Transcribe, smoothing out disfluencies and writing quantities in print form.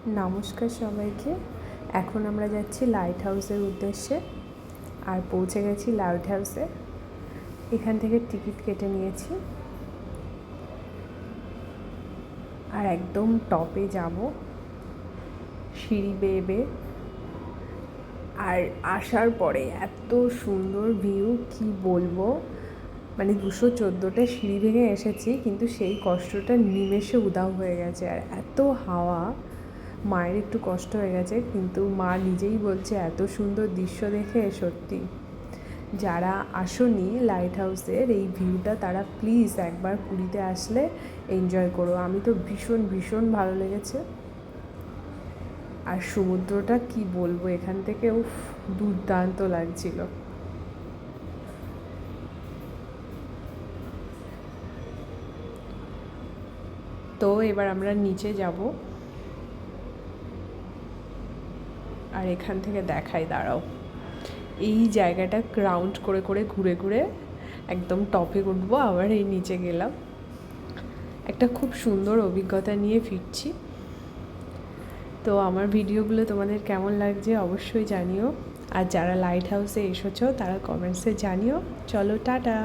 নমস্কার সবাইকে। এখন আমরা যাচ্ছি লাইট হাউসের উদ্দেশ্যে, আর পৌঁছে গেছি লাইট হাউসে। এখান থেকে টিকিট কেটে নিয়েছি, আর একদম টপে যাব সিঁড়ি বেয়ে বেয়ে। আর আসার পরে এত সুন্দর ভিউ, কি বলবো, মানে 214টা সিঁড়ি ভেঙে এসেছি, কিন্তু সেই কষ্টটা নিমেষে উধাও হয়ে গেছে। আর এত হাওয়া, মায়ের একটু কষ্ট হয়ে গেছে, কিন্তু মা নিজেই বলছে এত সুন্দর দৃশ্য দেখে সত্যি যারা আসোনি লাইট হাউসের এই ভিউটা, তারা প্লিজ একবার পুরীতে আসলে এনজয় করো। আমি তো ভীষণ ভীষণ ভালো লেগেছে। আর সমুদ্রটা কি বলবো, এখান থেকে দুর্দান্ত লাগছিল। তো এবার আমরা নিচে যাব, আর এখান থেকে দেখাই, দাঁড়াও। এই জায়গাটা রাউন্ড করে করে ঘুরে ঘুরে একদম টপে উঠবো, আবার এই নিচে গেলাম। একটা খুব সুন্দর অভিজ্ঞতা নিয়ে ফিরছি। তো আমার ভিডিওগুলো তোমাদের কেমন লাগছে অবশ্যই জানিও, আর যারা লাইট হাউসে এসেছো তারা কমেন্টসে জানিও। চলো, টাটা।